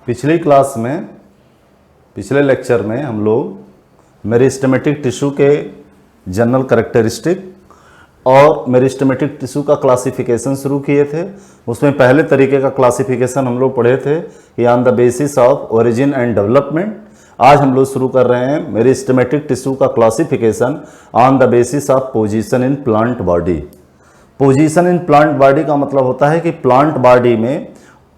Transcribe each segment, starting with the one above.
पिछली क्लास में, पिछले लेक्चर में हम लोग मेरिस्टेमेटिक टिश्यू के जनरल कैरेक्टरिस्टिक और मेरिस्टेमेटिक टिश्यू का क्लासिफिकेशन शुरू किए थे। उसमें पहले तरीके का क्लासिफिकेशन हम लोग पढ़े थे कि on the basis of origin and development. आज हम लोग शुरू कर रहे हैं मेरिस्टेमेटिक टिश्यू का classification on the basis of position in plant body. Position in plant body का मतलब होता है कि प्लांट बॉडी में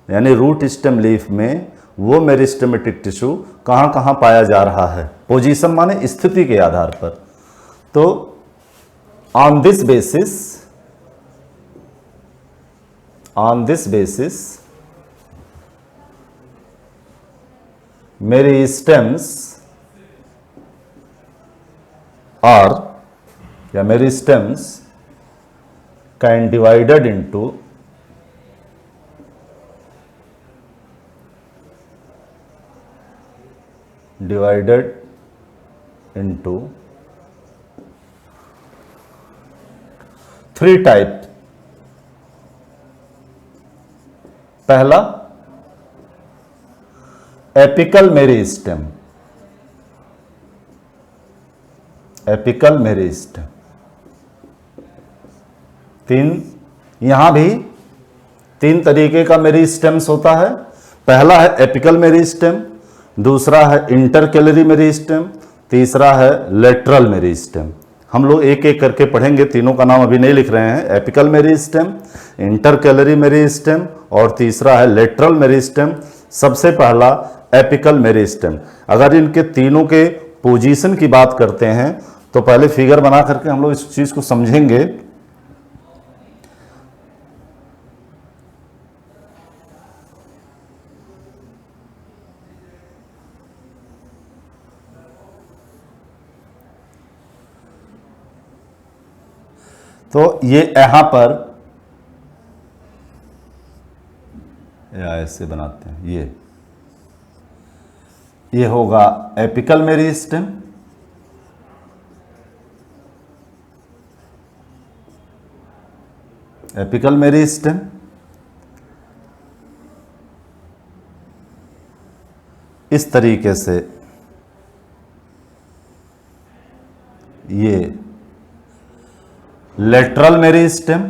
यानी रूट स्टेम लीफ में वो मेरिस्टेमेटिक टिश्यू कहाँ कहाँ पाया जा रहा है। पोजीशन माने स्थिति के आधार पर। तो on this basis meristems can divided into three type. पहला एपिकल मेरिस्टेम, यहां भी तीन तरीके का मेरिस्टेम्स होता है। पहला है एपिकल मेरिस्टेम, दूसरा है इंटरकैलरी मेरिस्टेम, तीसरा है लेटरल मेरिस्टेम। हम लोग एक एक करके पढ़ेंगे, तीनों का नाम अभी नहीं लिख रहे हैं। एपिकल मेरिस्टेम, इंटरकैलरी मेरिस्टेम और तीसरा है लेटरल मेरिस्टेम। सबसे पहला एपिकल मेरिस्टेम। अगर इनके तीनों के पोजीशन की बात करते हैं तो पहले फिगर बना करके हम लोग इस चीज को समझेंगे। तो ये यहां पर या ऐसे बनाते हैं, ये होगा एपिकल मेरिस्टेम, इस तरीके से ये लेटरल मेरिस्टेम,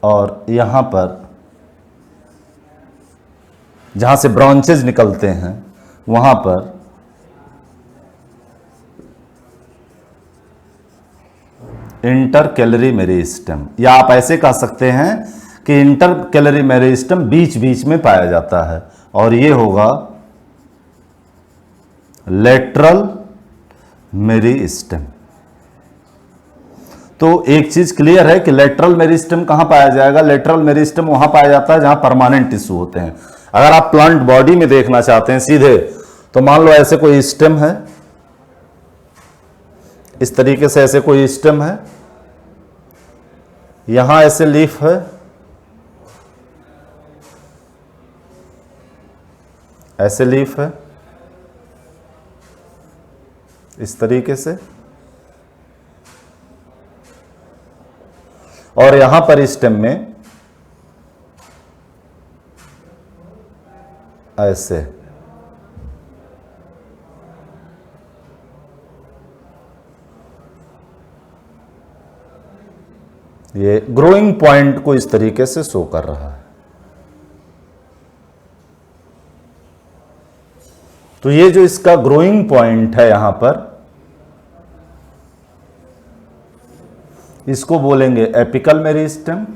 और यहां पर जहां से ब्रांचेज निकलते हैं वहां पर इंटरकैलरी मेरिस्टेम, या आप ऐसे कह सकते हैं कि इंटरकैलरी मेरिस्टेम बीच बीच में पाया जाता है, और ये होगा लेटरल मेरिस्टेम। तो एक चीज क्लियर है कि लेटरल मेरिस्टेम कहां पाया जाएगा। लेटरल मेरिस्टेम वहां पाया जाता है जहां परमानेंट टिश्यू होते हैं। अगर आप प्लांट बॉडी में देखना चाहते हैं सीधे, तो मान लो ऐसे कोई स्टेम है, इस तरीके से ऐसे कोई स्टेम है, यहां ऐसे लीफ है, ऐसे लीफ है, इस तरीके से, और यहां पर स्टेम में ऐसे। ये ग्रोइंग पॉइंट को इस तरीके से शो कर रहा है। तो ये जो इसका ग्रोइंग पॉइंट है यहां पर, इसको बोलेंगे एपिकल मेरिस्टेम।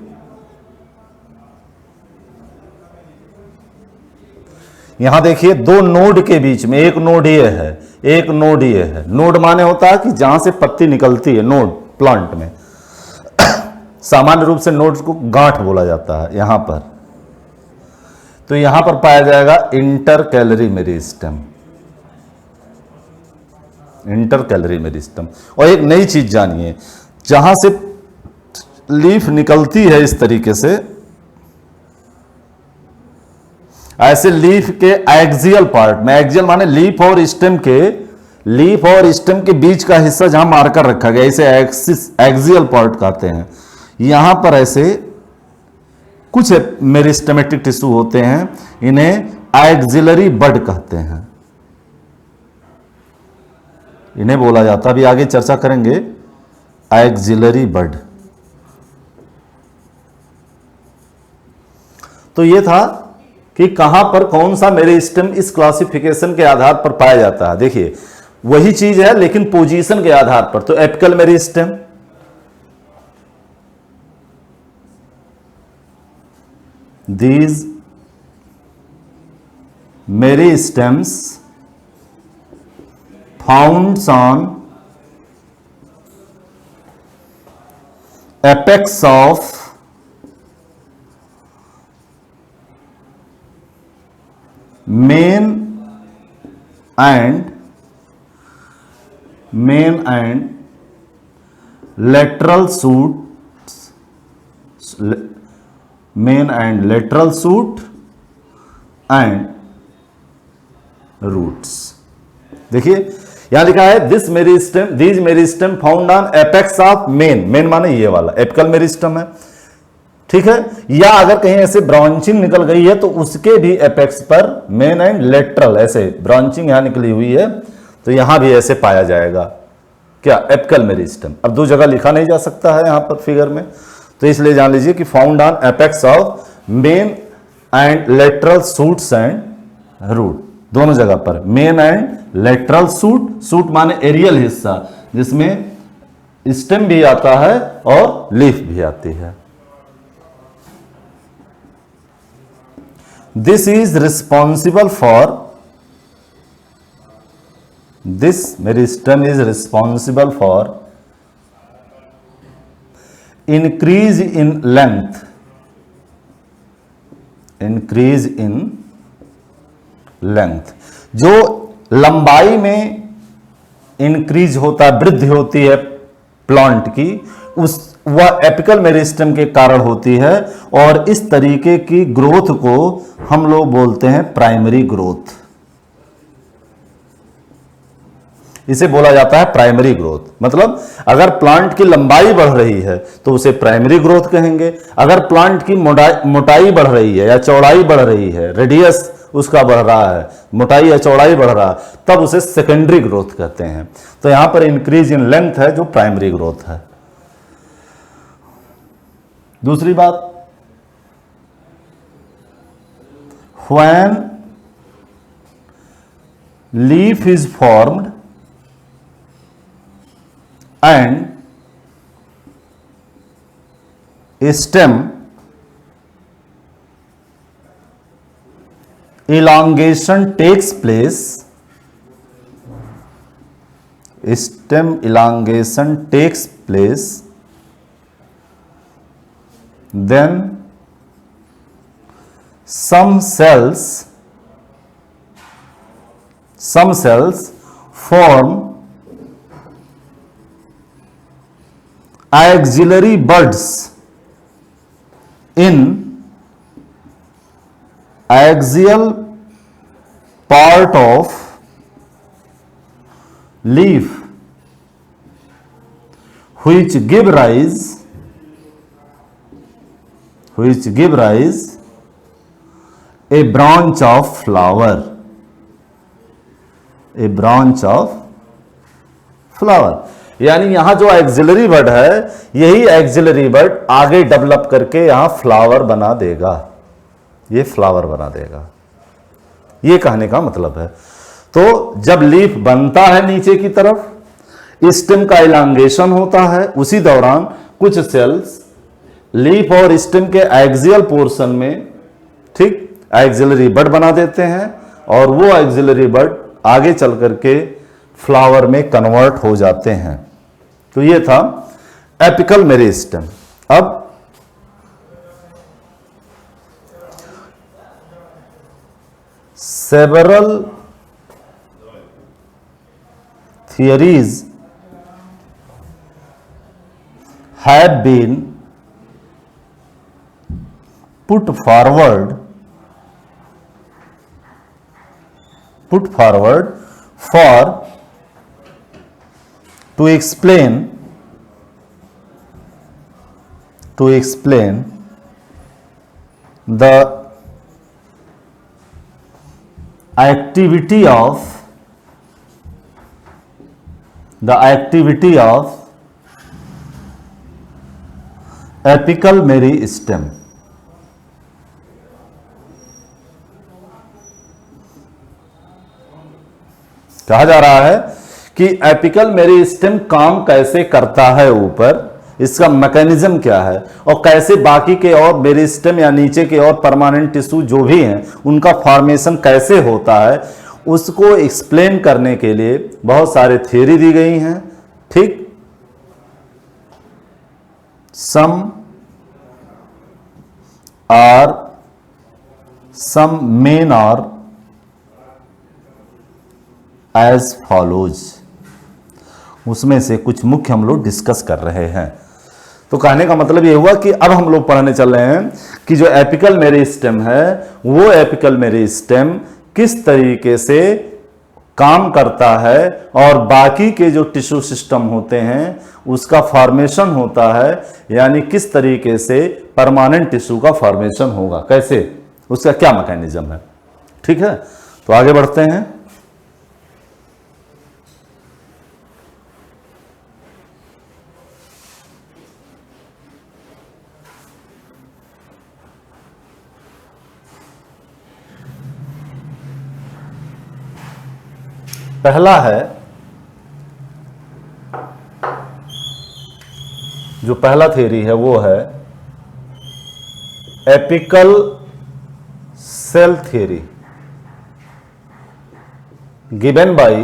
यहां देखिए दो नोड के बीच में एक नोड ये है, एक नोड ये है। नोड माने होता है कि जहां से पत्ती निकलती है, नोड प्लांट में सामान्य रूप से नोड को गांठ बोला जाता है यहां पर। तो यहां पर पाया जाएगा इंटरकैलरी मेरिस्टेम, और एक नई चीज जानिए, जहां से लीफ निकलती है इस तरीके से, ऐसे लीफ के एक्सियल पार्ट में, एक्सियल माने लीफ और स्टेम के बीच का हिस्सा जहां मार्कर रखा गया, इसे एक्सियल पार्ट कहते हैं। यहां पर ऐसे कुछ मेरिस्टेमेटिक टिश्यू होते हैं, इन्हें एक्सिलरी बड कहते हैं, इन्हें बोला जाता है, अभी आगे चर्चा करेंगे, एक्सिलरी बड। तो ये था कि कहां पर कौन सा मेरिस्टेम इस क्लासिफिकेशन के आधार पर पाया जाता है। देखिए वही चीज है लेकिन पोजीशन के आधार पर। तो apical meristem, these meristems found on apex of main and lateral shoots, main and lateral shoot and roots। देखिए यहां लिखा है this meristem, these meristem found on apex of main, main माने ये वाला एपिकल मेरिस्टेम है, ठीक है। या अगर कहीं ऐसे ब्रांचिंग निकल गई है तो उसके भी एपेक्स पर मेन एंड लेटरल ऐसे ब्रांचिंग यहां निकली हुई है, तो यहां भी ऐसे पाया जाएगा क्या, एपिकल मेरिस्टेम। अब दो जगह लिखा नहीं जा सकता है यहां पर फिगर में, तो इसलिए जान लीजिए कि found on apex of main and lateral shoots and root, दोनों जगह पर main and lateral shoot, shoot माने एरियल हिस्सा जिसमें स्टेम भी आता है और लीफ भी आती है। This is responsible for, this meristem is responsible for increase in length, increase in length, जो लंबाई में इंक्रीज होता है, वृद्धि होती है प्लांट की, उस वह एपिकल मेरिस्टेम के कारण होती है, और इस तरीके की ग्रोथ को हम लोग बोलते हैं प्राइमरी ग्रोथ। इसे बोला जाता है प्राइमरी ग्रोथ। मतलब अगर प्लांट की लंबाई बढ़ रही है तो उसे प्राइमरी ग्रोथ कहेंगे, अगर प्लांट की मोटाई बढ़ रही है या चौड़ाई बढ़ रही है, रेडियस उसका बढ़ रहा है, मोटाई या चौड़ाई बढ़ रहा है, तब उसे सेकेंडरी ग्रोथ कहते हैं। तो यहां पर इंक्रीज इन लेंथ है जो प्राइमरी ग्रोथ है। दूसरी बात, when leaf is formed and a stem elongation takes place, stem elongation takes place, then some cells form auxiliary buds in axial part of leaf which give rise a branch of flower, a branch of flower। यानी यहां जो axillary बड है, यही axillary बड आगे develop करके यहां flower बना देगा, ये फ्लावर बना देगा, ये कहने का मतलब है। तो जब लीफ बनता है नीचे की तरफ, स्टेम का इलांगेशन होता है, उसी दौरान कुछ सेल्स लीफ और स्टेम के एक्सियल पोर्शन में, ठीक, एक्सिलरी बड बना देते हैं, और वो एक्सिलरी बड आगे चल करके फ्लावर में कन्वर्ट हो जाते हैं। तो ये था एपिकल मेरिस्टेम। अब several theories have been put forward for to explain to explain the activity of apical meristem. कहा जा रहा है कि एपिकल मेरिस्टेम काम कैसे करता है, ऊपर इसका मैकेनिज्म क्या है, और कैसे बाकी के और मेरिस्टेम या नीचे के और परमानेंट टिश्यू जो भी हैं उनका फॉर्मेशन कैसे होता है, उसको एक्सप्लेन करने के लिए बहुत सारे थियरी दी गई हैं। ठीक, some main are as follows. उसमें से कुछ मुख्य हम लोग डिस्कस कर रहे हैं। तो कहने का मतलब ये हुआ कि अब हम लोग पढ़ने चल रहे हैं कि जो एपिकल मेरिस्टेम है वो एपिकल मेरिस्टेम किस तरीके से काम करता है और बाकी के जो टिश्यू सिस्टम होते हैं उसका फॉर्मेशन होता है, यानी किस तरीके से परमानेंट टिश्यू का फॉर्मेशन होगा, कैसे, उसका क्या मैकेनिज्म है। ठीक है, तो आगे बढ़ते हैं। पहला है, जो पहला थ्योरी है वो है apical cell theory, given by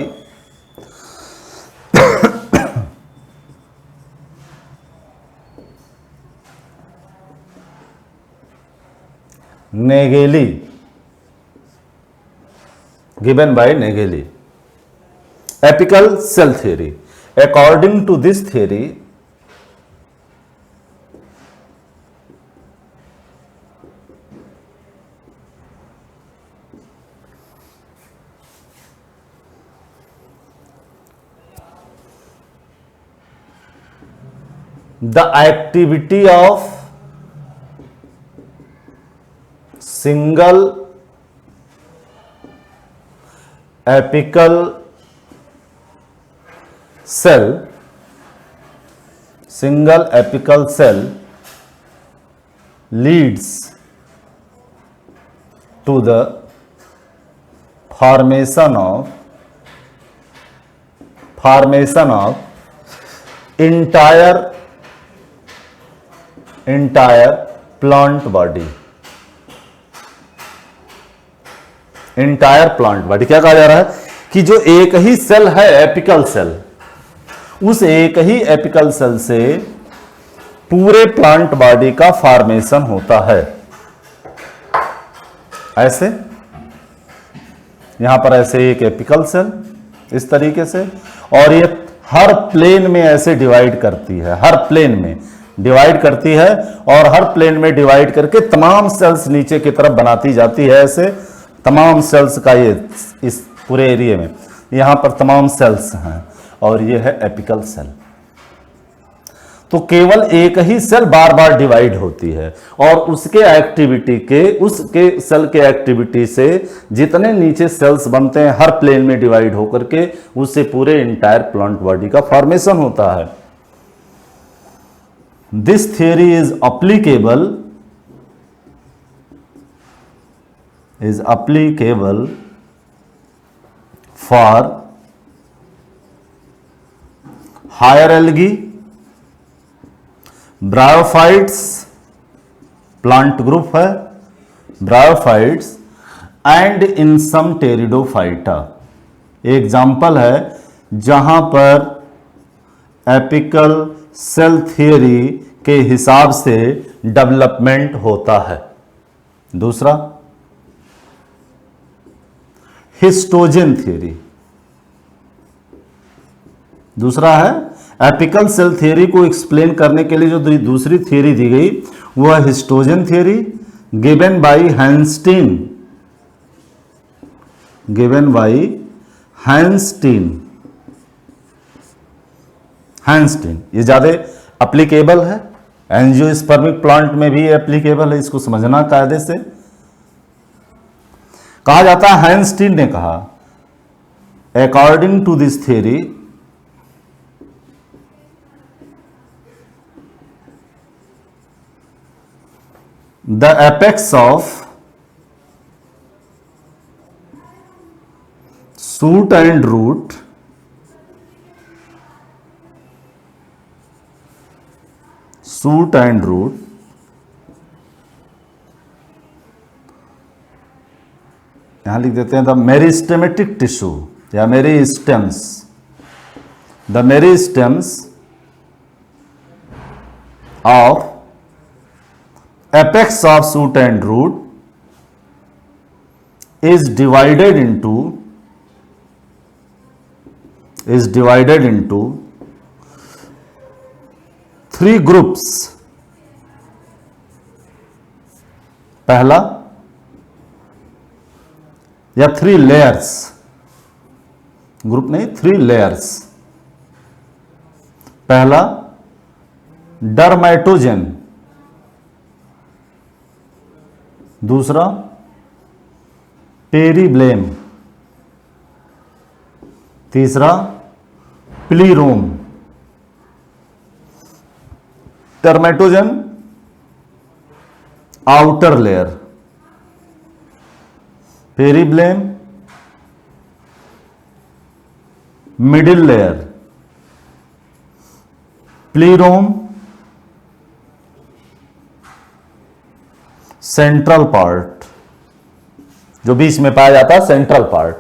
Nageli, given by Nageli. Apical cell theory. According to this theory, the activity of single apical cell leads to the formation of entire plant body। क्या कहा जा रहा है कि जो एक ही सेल है apical cell, उस एक ही एपिकल सेल से पूरे प्लांट बॉडी का फॉर्मेशन होता है। ऐसे यहां पर ऐसे एक एपिकल सेल इस तरीके से, और ये हर प्लेन में ऐसे डिवाइड करती है, हर प्लेन में डिवाइड करती है, और हर प्लेन में डिवाइड करके तमाम सेल्स नीचे की तरफ बनाती जाती है। ऐसे तमाम सेल्स का ये इस पूरे एरिया में यहां पर तमाम सेल्स हैं, और ये है एपिकल सेल। तो केवल एक ही सेल बार बार डिवाइड होती है, और उसके सेल के एक्टिविटी से जितने नीचे सेल्स बनते हैं हर प्लेन में डिवाइड होकर के उससे पूरे इंटायर प्लांट बॉडी का फॉर्मेशन होता है। This theory is applicable for higher algae, bryophytes, plant group है bryophytes, and in some pteridophyta. Example है जहां पर एपिकल सेल थियरी के हिसाब से डेवलपमेंट होता है। दूसरा हिस्टोजन थियरी, दूसरा है एपिकल सेल थियरी को एक्सप्लेन करने के लिए जो दूसरी थियरी दी गई वह हिस्टोजन थियरी, गिवन बाय हैंस्टीन। ये ज्यादा एप्लीकेबल है एंजियोस्पर्मिक प्लांट में भी एप्लीकेबल है, इसको समझना कायदे से। कहा जाता है, हाइंस्टीन ने कहा, according to this theory the apex of shoot and root यहां लिख देते हैं द मेरिस्टेमेटिक टिश्यू या meristems, the meristems of apex of shoot and root is divided into three groups। पहला या 3 लेयर्स, ग्रुप नहीं 3 लेयर्स। पहला डर्मेटोजेन, दूसरा पेरीब्लेम, तीसरा plerome. Dermatogen outer layer, periblem middle layer, plerome central part, जो बीच में पाया जाता है सेंट्रल पार्ट।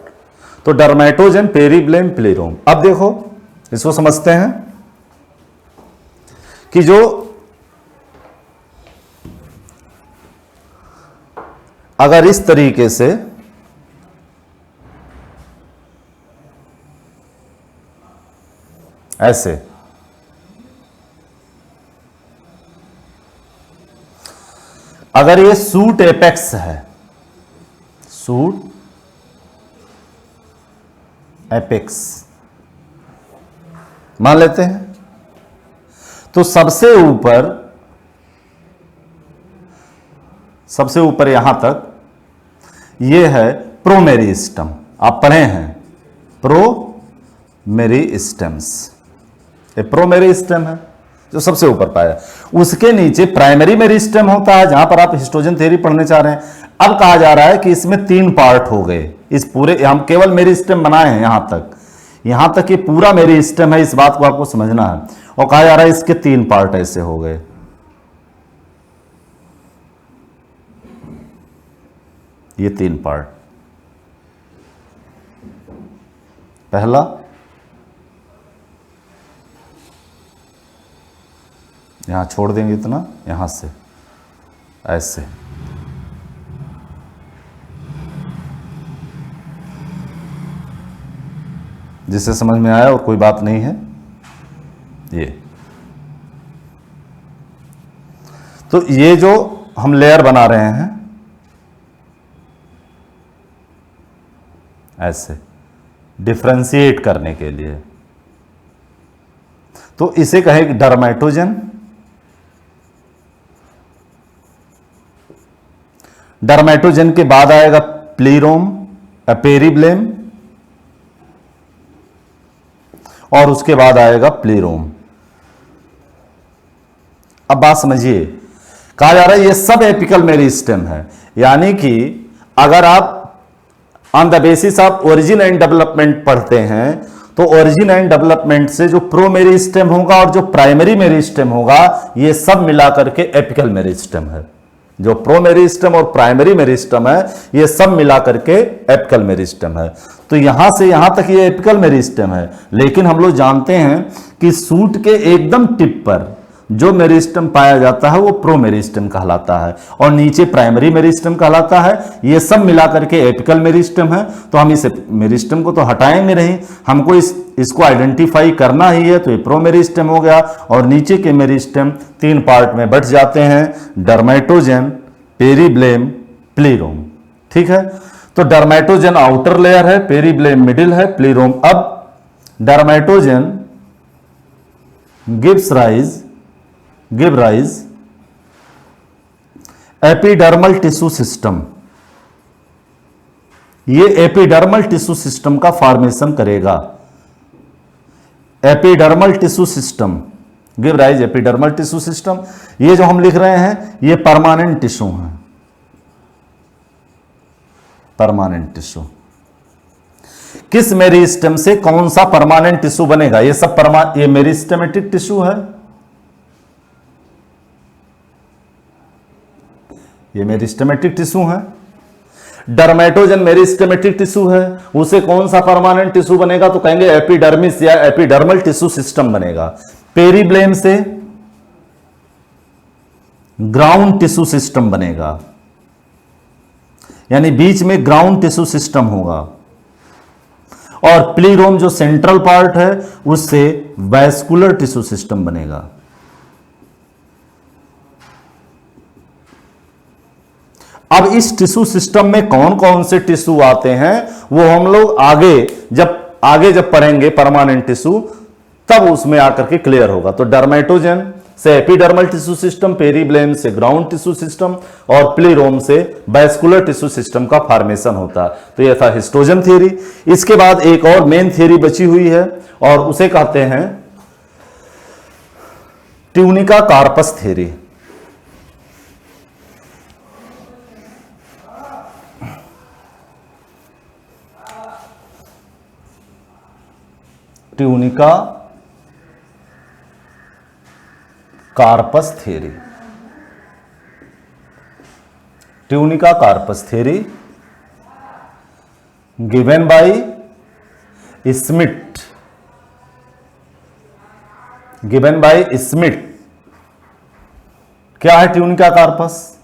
तो डर्मेटोजन, पेरीब्लेम, प्लीरोम। अब देखो इसको समझते हैं कि जो अगर इस तरीके से ऐसे अगर ये सूट एपेक्स है, सूट एपेक्स मान लेते हैं, तो सबसे ऊपर यहां तक ये है प्रोमेरिस्टम। आप पढ़े हैं प्रोमेरिस्टम्स, ये प्रोमेरिस्टम है जो सबसे ऊपर पाया। उसके नीचे प्राइमरी मेरिस्टम होता है, जहां पर आप हिस्टोजन थ्योरी पढ़ने चाह रहे हैं। अब कहा जा रहा है कि इसमें 3 पार्ट हो गए। इस पूरे, हम केवल मेरिस्टम बनाए हैं यहां तक ये पूरा मेरिस्टम है, इस बात को आपको समझना है। और कहा जा रहा है इसके 3 पार्ट ऐसे हो गए। ये 3 पार्ट, पहला यहां छोड़ देंगे इतना, यहां से ऐसे, जिससे समझ में आया और कोई बात नहीं है। ये तो ये जो हम लेयर बना रहे हैं ऐसे डिफरेंशिएट करने के लिए, तो इसे कहें डर्मेटोजन। डर्मेटोजन के बाद आएगा प्लीरोम, पेरीब्लेम, और उसके बाद आएगा प्लीरोम। अब बात समझिए, कहा जा रहा है ये सब एपिकल मेरिस्टेम है, यानी कि अगर आप on the basis of origin and development पढ़ते हैं तो ओरिजिन एंड डेवलपमेंट से जो प्रो मेरिस्टेम होगा और जो प्राइमरी मेरिस्टेम होगा, ये सब मिलाकर के एपिकल मेरिस्टेम है। जो प्रो मेरिस्टेम और प्राइमरी मेरिस्टेम है, ये सब मिलाकर के एपिकल मेरिस्टेम है। तो यहां से यहां तक ये एपिकल मेरिस्टेम है। लेकिन हम लोग जानते हैं कि सूट के एकदम टिप पर जो मेरिस्टेम पाया जाता है वो प्रो मेरिस्टेम कहलाता है, और नीचे प्राइमरी मेरिस्टेम कहलाता है। ये सब मिलाकर के एपिकल मेरिस्टेम है। तो हम इस मेरिस्टेम को तो हटाएंगे नहीं, हमको इसको आइडेंटिफाई करना ही है। तो ये प्रो मेरिस्टेम हो गया, और नीचे के मेरिस्टेम 3 पार्ट में बट जाते हैं, डर्मेटोजन, पेरीब्लेम, प्लीरोम। ठीक है, तो डर्मेटोजन आउटर लेयर है, पेरीब्लेम मिडिल है, प्लीरोम। अब dermatogen gives rise give rise epidermal tissue system, ये एपिडर्मल टिश्यू सिस्टम का फॉर्मेशन करेगा। Epidermal tissue system give rise epidermal tissue system, ये जो हम लिख रहे हैं ये परमानेंट टिश्यू है, परमानेंट टिश्यू। किस मेरिस्टेम से कौन सा परमानेंट टिश्यू बनेगा? ये सब ये मेरिस्टेमेटिक टिश्यू है, ये मेरिस्टेमेटिक टिश्यू है। डर्मेटोजन मेरिस्टेमेटिक टिश्यू है, उसे कौन सा परमानेंट टिश्यू बनेगा? तो कहेंगे एपिडर्मिस या एपिडर्मल टिश्यू सिस्टम बनेगा। पेरीब्लेम से ग्राउंड टिश्यू सिस्टम बनेगा, यानी बीच में ग्राउंड टिश्यू सिस्टम होगा। और प्लीरोम जो सेंट्रल पार्ट है उससे वैस्कुलर टिश्यू सिस्टम बनेगा। अब इस टिश्यू सिस्टम में कौन कौन से टिश्यू आते हैं वो हम लोग आगे जब पढ़ेंगे परमानेंट टिश्यू, तब उसमें आकर के क्लियर होगा। तो डर्मेटोजन से एपिडर्मल टिश्यू सिस्टम, पेरीब्लेम से ग्राउंड टिश्यू सिस्टम और प्लीरोम से वैस्कुलर टिश्यू सिस्टम का फॉर्मेशन होता है। तो यह था हिस्टोजन थ्योरी। इसके बाद एक और मेन थ्योरी बची हुई है और उसे कहते हैं tunica corpus theory. Tunica corpus theory, tunica corpus theory given by Smith, given by Smith. क्या है tunica corpus?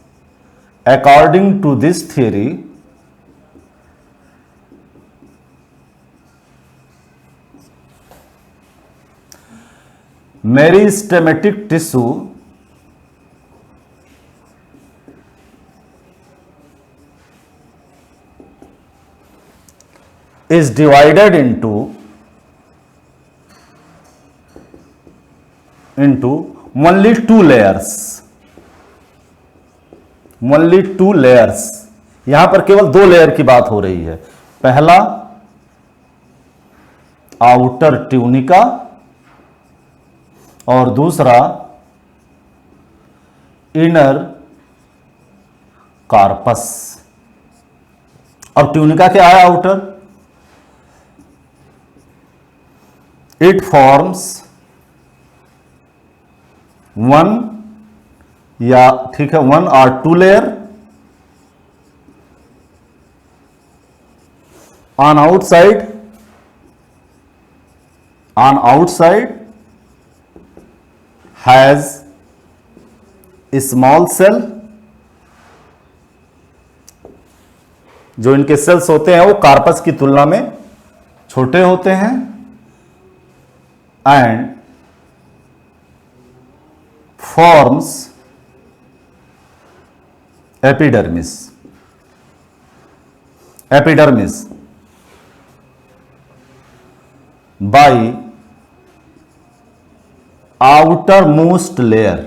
According to this theory meristematic tissue is divided into only two layers, only two layers। यहां पर केवल दो layer की बात हो रही है। पहला आउटर ट्यूनिका और दूसरा इनर कार्पस। अब ट्यूनिका क्या है? आउटर। इट फॉर्म्स वन या ठीक है वन और two layer on outside has a small cell, जो इनके सेल्स होते हैं वो कार्पस की तुलना में छोटे होते हैं, and forms epidermis. Epidermis by outer most layer,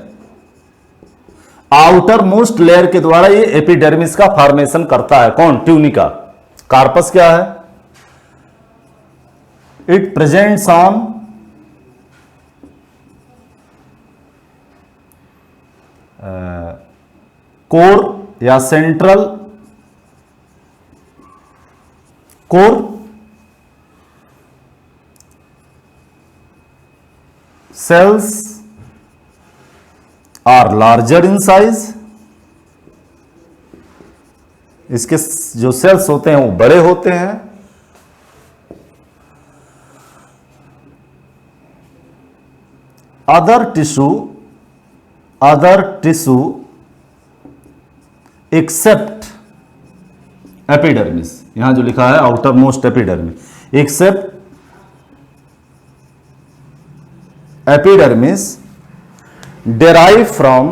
outer most layer के द्वारा ये एपिडर्मिस का फॉर्मेशन करता है। कौन? ट्यूनिका। कार्पस क्या है? इट प्रेजेंट्स ऑन कोर या central core, cells are larger in size, इसके जो सेल्स होते हैं वो बड़े होते हैं। अदर टिश्यू एक्सेप्ट एपिडर्मिस, यहां जो लिखा है outermost epidermis, except epidermis derive from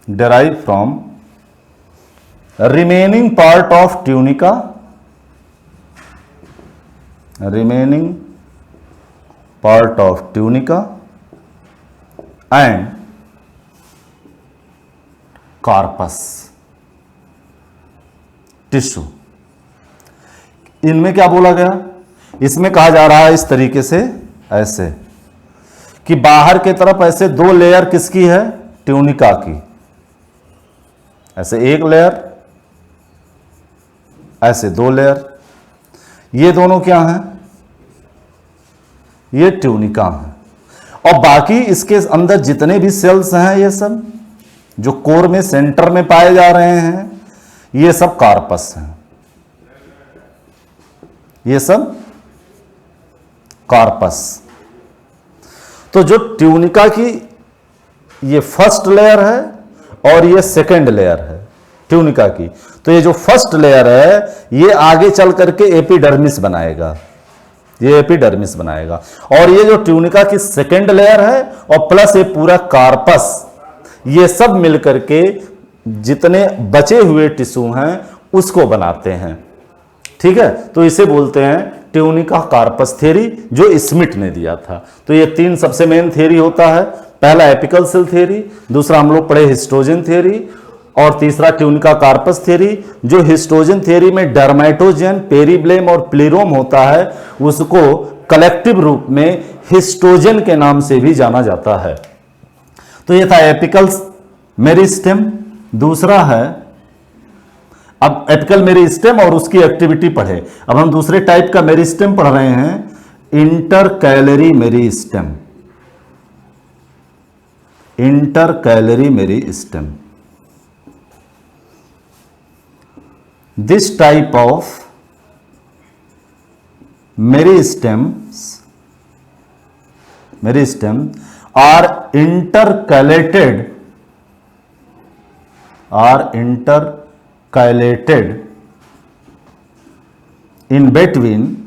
derive from remaining part of tunica, remaining part of tunica and corpus tissue. इनमें क्या बोला गया, इसमें कहा जा रहा है इस तरीके से, ऐसे कि बाहर की तरफ ऐसे दो लेयर किसकी है, ट्यूनिका की, ऐसे एक लेयर, ऐसे दो लेयर, ये दोनों क्या हैं, ये ट्यूनिका है। और बाकी इसके अंदर जितने भी सेल्स हैं, ये सब जो कोर में सेंटर में पाए जा रहे हैं, ये सब कार्पस हैं, ये सब कार्पस। तो जो ट्यूनिका की ये फर्स्ट लेयर है और ये सेकंड लेयर है ट्यूनिका की, तो ये जो फर्स्ट लेयर है ये आगे चल करके एपिडर्मिस बनाएगा, ये एपिडर्मिस बनाएगा। और ये जो ट्यूनिका की सेकंड लेयर है और प्लस ये पूरा कार्पस, ये सब मिलकर के जितने बचे हुए टिश्यू हैं उसको बनाते हैं। ठीक है, तो इसे बोलते हैं ट्यूनिका कार्पस थ्योरी, जो स्मिथ ने दिया था। तो ये तीन सबसे मेन थ्योरी होता है, पहला एपिकल सेल थ्योरी, दूसरा हम लोग पढ़े हिस्टोजन थ्योरी, और तीसरा ट्यूनिका कार्पस थ्योरी। जो हिस्टोजन थ्योरी में डर्मेटोजन, पेरिब्लेम और प्लेरोम होता है, उसको कलेक्टिव रूप में हिस्टोजन के नाम से भी जाना जाता है। तो ये था एपिकल मेरिस्टेम। दूसरा है, अब एपिकल मेरिस्टेम और उसकी एक्टिविटी पढ़े। अब हम दूसरे टाइप का मेरिस्टेम पढ़ रहे हैं, intercalary meristem, intercalary meristem. This type of meristems are intercalated in between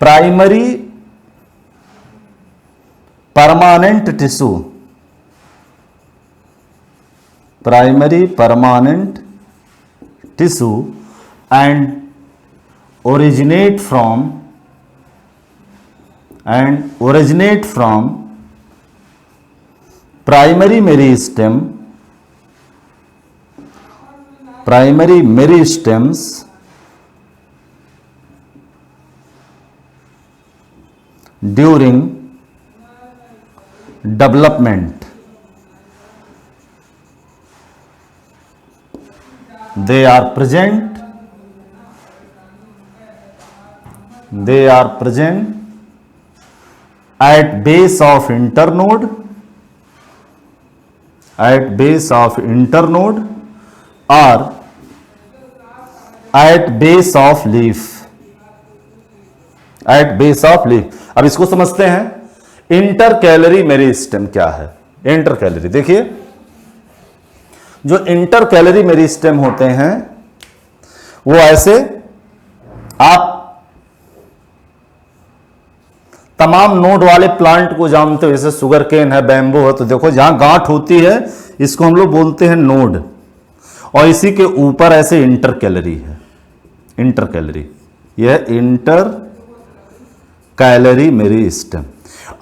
primary permanent tissue, primary permanent tissue and originate from primary meristems during development. They are present at base of internode, or at base of leaf, अब इसको समझते हैं intercalary meristem क्या है। Intercalary देखिए, जो intercalary meristem होते हैं वो ऐसे, आप तमाम नोड वाले प्लांट को जानते हो, जैसे सुगर केन है, बैम्बू है, तो देखो जहां गांठ होती है इसको हम लोग बोलते हैं नोड, और इसी के ऊपर ऐसे इंटरकैलरी है, इंटरकैलरी, यह इंटरकैलरी मेरिस्टेम।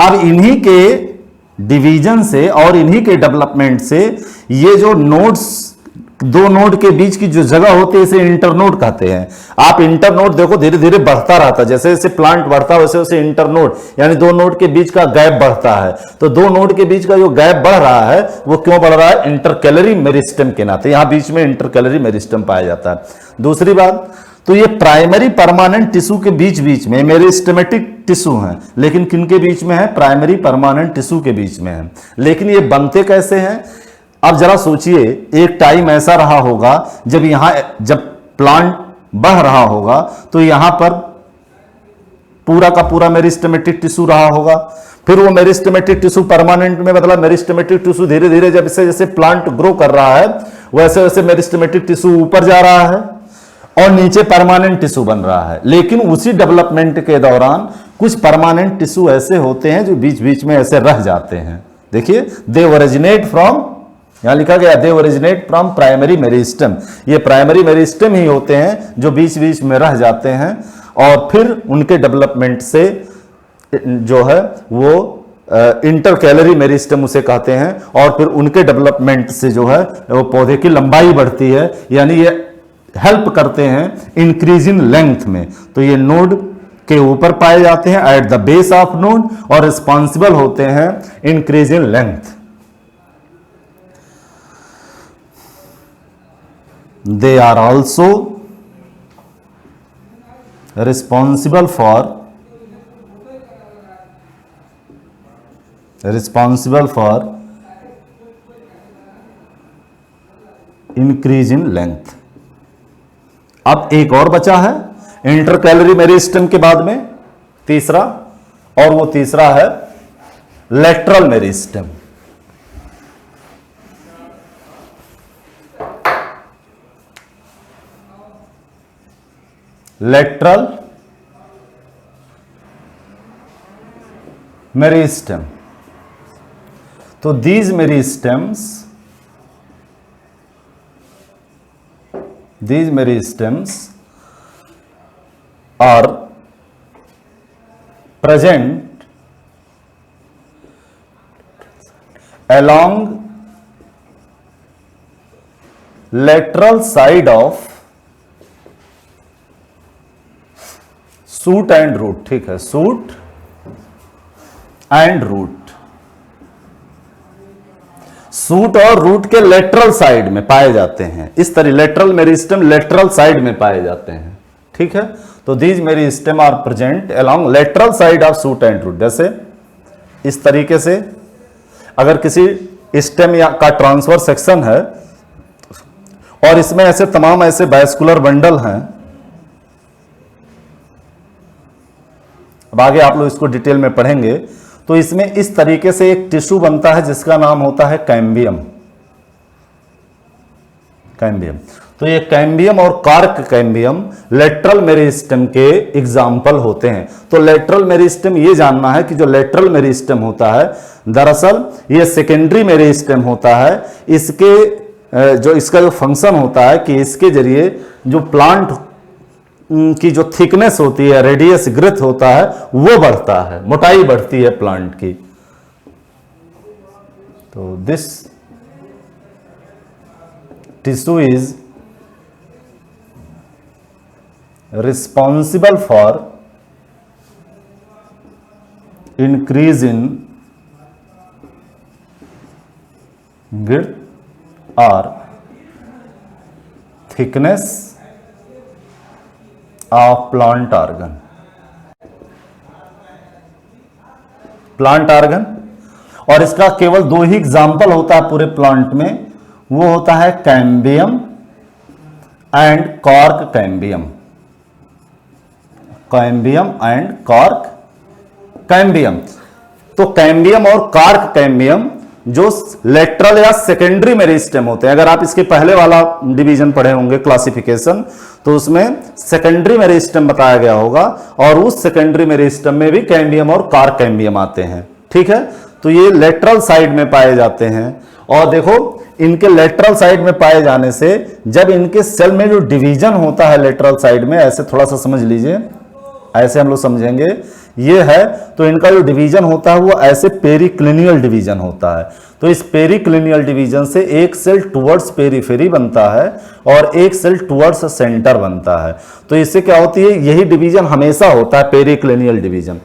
अब इन्हीं के डिवीजन से और इन्हीं के डेवलपमेंट से ये जो नोड्स, दो नोड के बीच की जो जगह होती है इसे इंटरनोड कहते हैं। आप इंटरनोड देखो धीरे धीरे बढ़ता रहता है, जैसे जैसे प्लांट बढ़ता है वैसे वैसे इंटरनोड यानी दो नोड के बीच का गैप बढ़ता है। तो दो नोड के बीच का जो गैप बढ़ रहा है वो क्यों बढ़ रहा है, इंटरकैलरी मेरिस्टेम के नाते, यहां बीच में इंटरकैलरी मेरिस्टेम पाया जाता है। दूसरी बात, तो ये प्राइमरी परमानेंट टिश्यू के बीच बीच में मेरिस्टेमेटिक टिश्यू हैं, लेकिन किनके बीच में है, प्राइमरी परमानेंट टिश्यू के बीच में है। लेकिन ये बनते कैसे हैं, अब जरा सोचिए, एक टाइम ऐसा रहा होगा जब प्लांट बढ़ रहा होगा तो यहां पर पूरा का पूरा मेरिस्टेमेटिक टिश्यू रहा होगा, फिर वो मेरिस्टेमेटिक टिश्यू परमानेंट में बदला, मेरिस्टेमेटिक टिश्यू धीरे धीरे जब जैसे प्लांट ग्रो कर रहा है वैसे वैसे मेरिस्टेमेटिक टिश्यू ऊपर जा रहा है, और नीचे परमानेंट टिश्यू बन रहा है। लेकिन उसी डेवलपमेंट के दौरान कुछ परमानेंट टिश्यू ऐसे होते हैं जो बीच बीच में ऐसे रह जाते हैं। देखिए, दे ओरिजिनेट फ्रॉम, यहां लिखा गया they originate from primary meristem. ये प्राइमरी मेरिस्टेम ही होते हैं जो बीच बीच में रह जाते हैं और फिर उनके डेवलपमेंट से जो है वो इंटरकैलरी मेरिस्टेम उसे कहते हैं, और फिर उनके डेवलपमेंट से जो है वो पौधे की लंबाई बढ़ती है, यानी ये हेल्प करते हैं इंक्रीज इन लेंथ में। तो ये नोड के ऊपर पाए जाते हैं at the base of node और रिस्पॉन्सिबल होते हैं increase in length. They are also responsible for increase in length। अब एक और बचा है इंटरकैलरी मेरिस्टेम के बाद में तीसरा, और वो तीसरा है लेटरल मेरिस्टेम। Lateral meristem. तो these meristems are present along lateral side of shoot and root. ठीक है, सूट एंड रूट, सूट और रूट के लेटरल साइड में पाए जाते हैं। इस तरह लेटरल मेरिस्टेम लेटरल साइड में पाए जाते हैं। ठीक है, तो these meristem are present along lateral side of shoot and root. जैसे इस तरीके से अगर किसी स्टेम या का ट्रांसफर सेक्शन है और इसमें ऐसे तमाम ऐसे वास्कुलर बंडल हैं, अब आगे आप लोग इसको डिटेल में पढ़ेंगे, तो इसमें इस तरीके से एक टिश्यू बनता है जिसका नाम होता है कैम्बियम। कैम्बियम, तो ये कैम्बियम और कार्क कैम्बियम लेटरल मेरिस्टेम के एग्जाम्पल होते हैं। तो लेटरल मेरिस्टेम ये जानना है कि जो लेटरल मेरिस्टेम होता है दरअसल ये सेकेंडरी मेरिस्टेम होता है। इसके जो इसका जो फंक्शन होता है कि इसके जरिए जो प्लांट की जो थिकनेस होती है, रेडियस ग्रोथ होता है, वो बढ़ता है, मोटाई बढ़ती है प्लांट की। तो this tissue is responsible for increase in width और thickness of plant organ. Plant organ, और इसका केवल दो ही एग्जाम्पल होता है पूरे प्लांट में, वो होता है cambium and cork cambium. Cambium and cork cambium. तो कैम्बियम और कॉर्क कैम्बियम जो लेटरल या सेकेंडरी मेरिस्टेम होते हैं। अगर आप इसके पहले वाला डिवीजन पढ़े होंगे क्लासिफिकेशन, तो उसमें सेकेंडरी मेरिस्टेम बताया गया होगा, और उस सेकेंडरी मेरिस्टेम में भी कैम्बियम और कार्क कैम्बियम आते हैं। ठीक है, तो ये लेटरल साइड में पाए जाते हैं। और देखो, इनके लेटरल साइड में पाए जाने से जब इनके सेल में जो डिवीजन होता है लेटरल साइड में, ऐसे थोड़ा सा समझ लीजिए, ऐसे हम लोग समझेंगे, ये है तो इनका जो डिवीजन होता है वो ऐसे पेरिक्लिनियल डिवीजन होता है। तो इस पेरिक्लिनियल डिवीजन से एक सेल टुवर्ड्स पेरिफेरी बनता है और एक सेल टुवर्ड्स सेंटर बनता है। तो इससे क्या होती है, यही डिवीजन हमेशा होता है, पेरिक्लिनियल डिवीजन।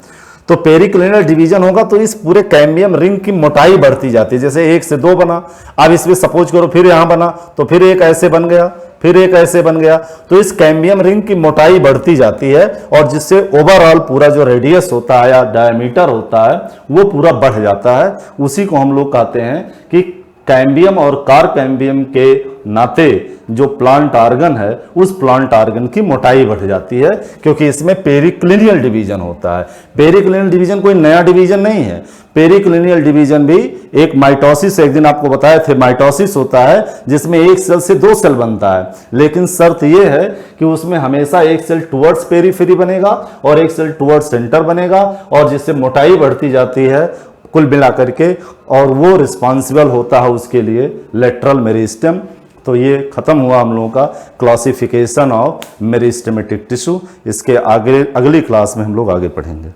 तो पेरिक्लिनियल डिवीजन होगा तो इस पूरे कैम्बियम रिंग की मोटाई बढ़ती जाती है। जैसे एक से दो बना, अब इसमें सपोज करो फिर यहां बना, तो फिर एक ऐसे बन गया, फिर एक ऐसे बन गया। तो इस कैम्बियम रिंग की मोटाई बढ़ती जाती है और जिससे ओवरऑल पूरा जो रेडियस होता है या डायमीटर होता है वो पूरा बढ़ जाता है। उसी को हम लोग कहते हैं कि कैम्बियम और कार्कैम्बियम के नाते जो प्लांट आर्गन है उस प्लांट आर्गन की मोटाई बढ़ जाती है, क्योंकि इसमें पेरिक्लिनियल डिवीजन होता है। पेरिक्लिनियल डिवीजन कोई नया डिवीजन नहीं है। पेरिक्लिनियल डिवीजन भी एक माइटोसिस, एक दिन आपको बताए थे, माइटोसिस होता है जिसमें एक सेल से दो सेल बनता है, लेकिन शर्त यह है कि उसमें हमेशा एक सेल टुवर्ड्स पेरीफेरी बनेगा और एक सेल टुवर्ड्स सेंटर बनेगा, और जिससे मोटाई बढ़ती जाती है कुल मिलाकर के, और वो रिस्पॉन्सिबल होता है उसके लिए लेटरल मेरिस्टेम। तो ये खत्म हुआ हम लोगों का क्लासिफिकेशन ऑफ मेरिस्टेमेटिक टिश्यू। इसके आगे अगली क्लास में हम लोग आगे पढ़ेंगे।